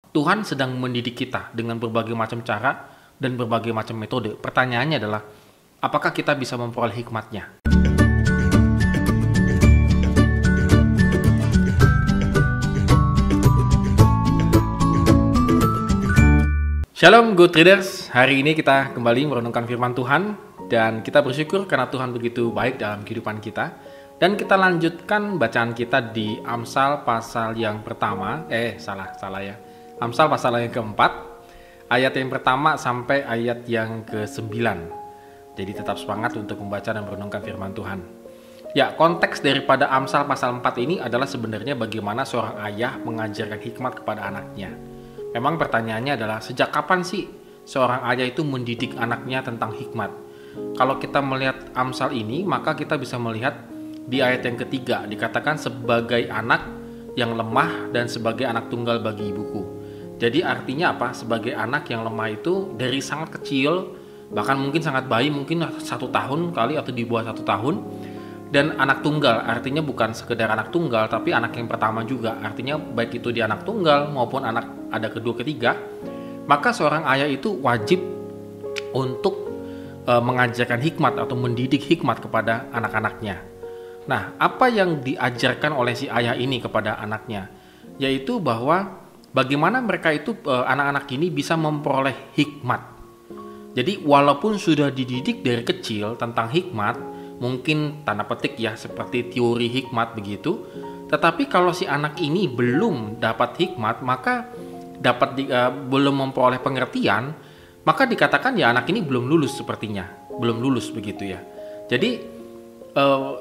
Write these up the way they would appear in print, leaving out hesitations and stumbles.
Tuhan sedang mendidik kita dengan berbagai macam cara dan berbagai macam metode. Pertanyaannya adalah, apakah kita bisa memperoleh hikmatnya? Shalom Good Readers, hari ini kita kembali merenungkan firman Tuhan dan kita bersyukur karena Tuhan begitu baik dalam kehidupan kita. Dan kita lanjutkan bacaan kita di Amsal pasal yang pertama, Amsal pasal yang keempat, ayat yang pertama sampai ayat yang ke-9. Jadi tetap semangat untuk membaca dan merenungkan firman Tuhan. Ya, konteks daripada Amsal pasal 4 ini adalah sebenarnya bagaimana seorang ayah mengajarkan hikmat kepada anaknya. Memang pertanyaannya adalah, sejak kapan sih seorang ayah itu mendidik anaknya tentang hikmat? Kalau kita melihat Amsal ini, maka kita bisa melihat di ayat yang ketiga, dikatakan sebagai anak yang lemah dan sebagai anak tunggal bagi ibuku. Jadi artinya apa? Sebagai anak yang lemah itu dari sangat kecil, bahkan mungkin sangat bayi, mungkin 1 tahun kali atau di bawah 1 tahun. Dan anak tunggal artinya bukan sekedar anak tunggal, tapi anak yang pertama juga. Artinya baik itu dia anak tunggal maupun anak ada kedua ketiga, maka seorang ayah itu wajib untuk mengajarkan hikmat atau mendidik hikmat kepada anak-anaknya. Nah, apa yang diajarkan oleh si ayah ini kepada anaknya? Yaitu bahwa bagaimana mereka itu, anak-anak ini bisa memperoleh hikmat. Jadi walaupun sudah dididik dari kecil tentang hikmat, mungkin tanda petik ya seperti teori hikmat begitu, tetapi kalau si anak ini belum dapat hikmat, maka belum memperoleh pengertian, maka dikatakan ya anak ini belum lulus sepertinya, belum lulus begitu ya. Jadi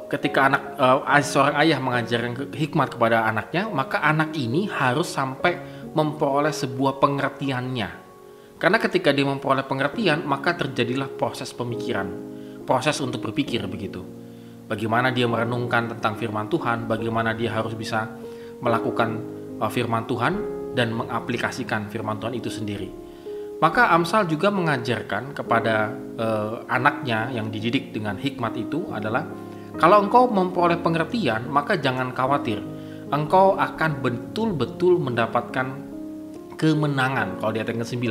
ketika seorang ayah mengajarkan hikmat kepada anaknya, maka anak ini harus sampai memperoleh sebuah pengertiannya. Karena ketika dia memperoleh pengertian, maka terjadilah proses pemikiran, proses untuk berpikir begitu. Bagaimana dia merenungkan tentang firman Tuhan, bagaimana dia harus bisa melakukan firman Tuhan dan mengaplikasikan firman Tuhan itu sendiri. Maka Amsal juga mengajarkan kepada anaknya yang dididik dengan hikmat itu adalah, kalau engkau memperoleh pengertian, maka jangan khawatir. Engkau akan betul-betul mendapatkan kemenangan. Kalau di ayat yang ke-9,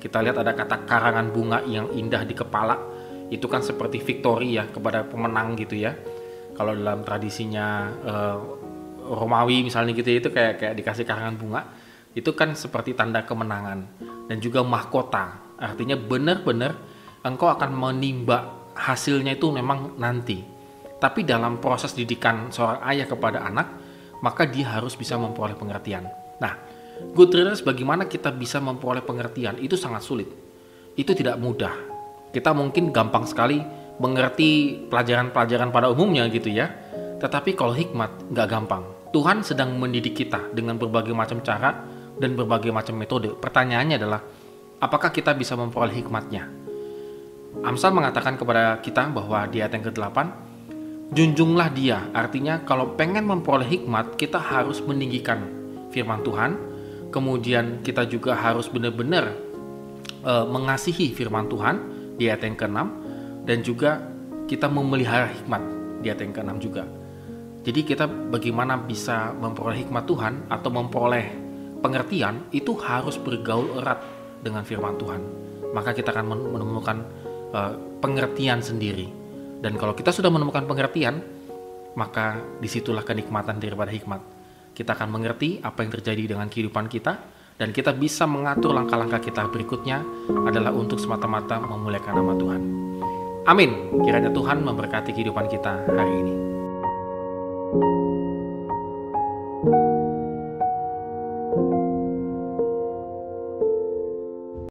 kita lihat ada kata karangan bunga yang indah di kepala. Itu kan seperti victory ya, kepada pemenang gitu ya. Kalau dalam tradisinya Romawi misalnya gitu, itu kayak dikasih karangan bunga. Itu kan seperti tanda kemenangan. Dan juga mahkota, artinya benar-benar engkau akan menimba hasilnya itu memang nanti. Tapi dalam proses didikan seorang ayah kepada anak, maka dia harus bisa memperoleh pengertian. Nah, good readers, bagaimana kita bisa memperoleh pengertian? Itu sangat sulit. Itu tidak mudah. Kita mungkin gampang sekali mengerti pelajaran-pelajaran pada umumnya gitu ya. Tetapi kalau hikmat nggak gampang. Tuhan sedang mendidik kita dengan berbagai macam cara dan berbagai macam metode. Pertanyaannya adalah, apakah kita bisa memperoleh hikmatnya? Amsal mengatakan kepada kita bahwa di ayat yang ke-8, junjunglah dia. Artinya kalau pengen memperoleh hikmat, kita harus meninggikan firman Tuhan. Kemudian kita juga harus benar-benar mengasihi firman Tuhan di ayat yang ke-6. Dan juga kita memelihara hikmat di ayat yang ke-6 juga. Jadi kita bagaimana bisa memperoleh hikmat Tuhan atau memperoleh pengertian, itu harus bergaul erat dengan firman Tuhan. Maka kita akan menemukan pengertian sendiri. Dan kalau kita sudah menemukan pengertian, maka disitulah kenikmatan daripada hikmat. Kita akan mengerti apa yang terjadi dengan kehidupan kita, dan kita bisa mengatur langkah-langkah kita berikutnya adalah untuk semata-mata memuliakan nama Tuhan. Amin. Kiranya Tuhan memberkati kehidupan kita hari ini.